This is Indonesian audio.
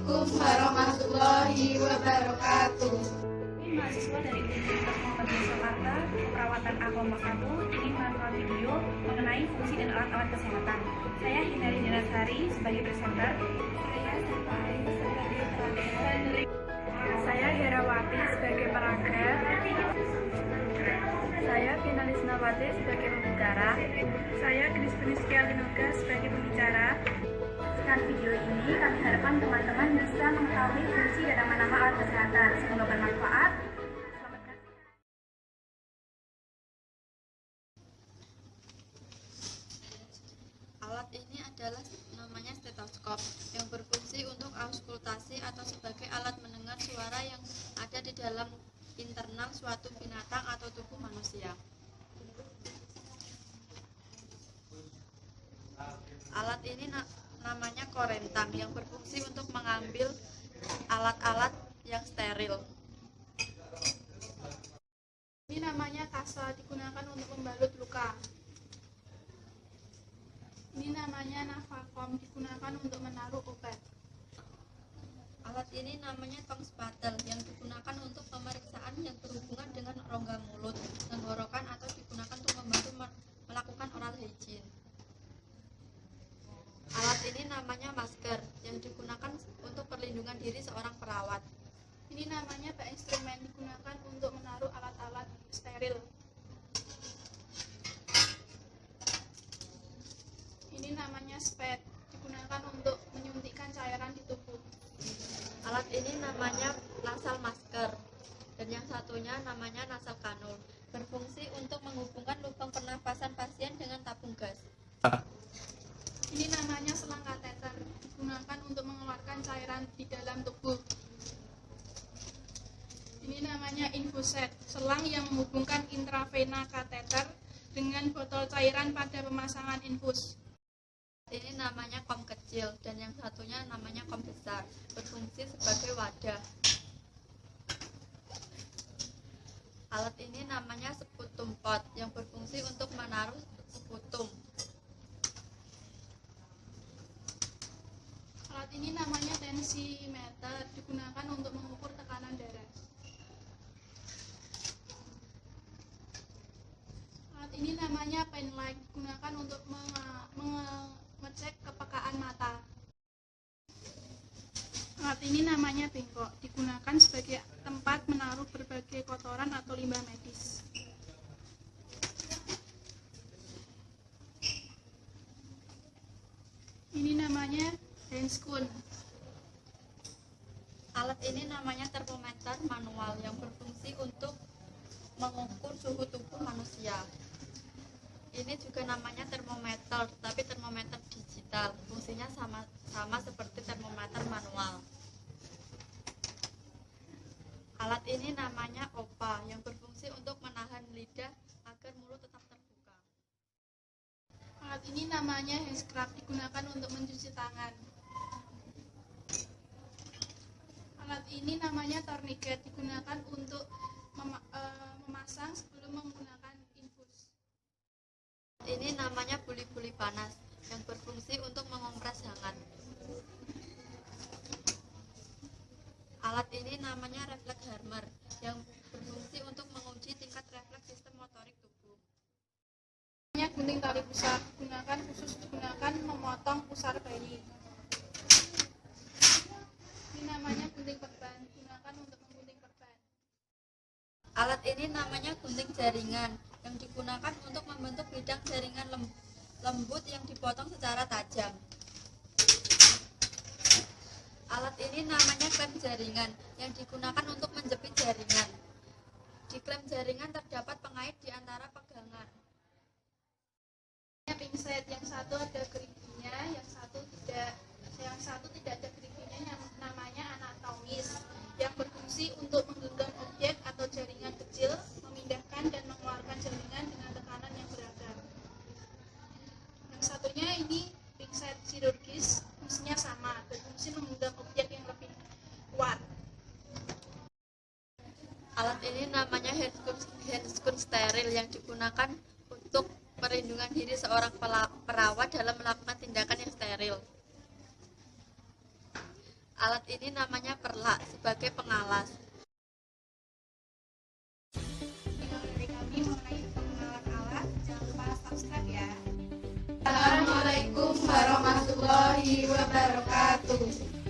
Assalamualaikum warahmatullahi wabarakatuh. Kami mahasiswa dari Universitas Muhammadiyah Jakarta, Perawatan Akom 1 ingin membuat video mengenai fungsi dan alat-alat kesehatan. Saya Hinari Dinasari sebagai presenter. Saya Sefai sebagai peraga. Saya Herawati sebagai peraga. Saya Finalis Nawati sebagai pembicara. Saya Krispuniski Alinoga sebagai pembicara. Dengan video ini, kami harapkan teman-teman bisa mengetahui fungsi dan nama-nama alat kesehatan. Semoga bermanfaat. Selamat datang. Alat ini adalah namanya stetoskop yang berfungsi untuk auskultasi atau sebagai alat mendengar suara yang ada di dalam internal suatu binatang atau tubuh manusia. Alat ini namanya korentang yang berfungsi untuk mengambil alat-alat yang steril. Ini namanya kasa, digunakan untuk membalut luka. Ini namanya navakom, digunakan untuk menaruh obat. Alat ini namanya tong spatel yang digunakan untuk pemeriksaan yang berhubungan dengan rongga mulut, tenggorokan atau digunakan untuk membantu melakukan oral hygiene. Alat ini namanya masker yang digunakan untuk perlindungan diri seorang perawat. Ini namanya bak instrumen, digunakan untuk menaruh alat-alat steril. Ini namanya spet, digunakan untuk menyuntikkan cairan di tubuh. Alat ini namanya nasal masker dan yang satunya namanya nasal kanul, berfungsi untuk menghubungkan lubang pernafasan pasien dengan tabung gas. Ini namanya selang kateter, digunakan untuk mengeluarkan cairan di dalam tubuh. Ini namanya infuset, selang yang menghubungkan intravena kateter dengan botol cairan pada pemasangan infus. Ini namanya kom kecil dan yang satunya namanya kom besar, berfungsi sebagai wadah. Alat ini namanya sputum pot yang berfungsi untuk menaruh sputum. Alat ini namanya tensimeter, digunakan untuk mengukur tekanan darah. Alat ini namanya pen light, digunakan untuk mengecek kepekaan mata. Alat ini namanya bengkok, digunakan sebagai tempat menaruh berbagai kotoran atau limbah medis. Ini namanya Hanskun. Alat ini namanya termometer manual yang berfungsi untuk mengukur suhu tubuh manusia. Ini juga namanya termometer, tapi termometer digital. Fungsinya sama seperti termometer manual. Alat ini namanya OPA yang berfungsi untuk menahan lidah agar mulut tetap terbuka. Alat ini namanya hand scrub, digunakan untuk mencuci tangan. Alat ini namanya tourniquet, digunakan untuk memasang sebelum menggunakan infus. Ini namanya buli-buli panas yang berfungsi untuk mengompres hangat. Alat ini namanya refleks hammer yang berfungsi untuk menguji tingkat refleks sistem motorik tubuh. Namanya gunting tali pusar, digunakan memotong pusar bayi. Ini namanya gunting perban, digunakan untuk menggunting perban. Alat ini namanya gunting jaringan yang digunakan untuk membentuk bidang jaringan lembut yang dipotong secara tajam. Alat ini namanya klem jaringan yang digunakan untuk menjepit jaringan. Di klem jaringan terdapat pengait di antara pegangan. Pinset, yang satu ada geriginya, yang satu tidak ada geriginya, yang namanya anatomis, yang berfungsi untuk menggenggam objek atau jaringan kecil, memindahkan dan mengeluarkan jaringan dengan tekanan yang beragam. Yang satunya ini pinset chirurgis, fungsinya sama, berfungsi menggenggam objek yang lebih kuat. Alat ini namanya handskun steril yang digunakan untuk perlindungan diri seorang perawat dalam melakukan tindakan yang steril. Alat ini namanya perlak sebagai pengalas. Dari kami mengenai pengenalan alat, jangan lupa subscribe ya. Assalamualaikum warahmatullahi wabarakatuh.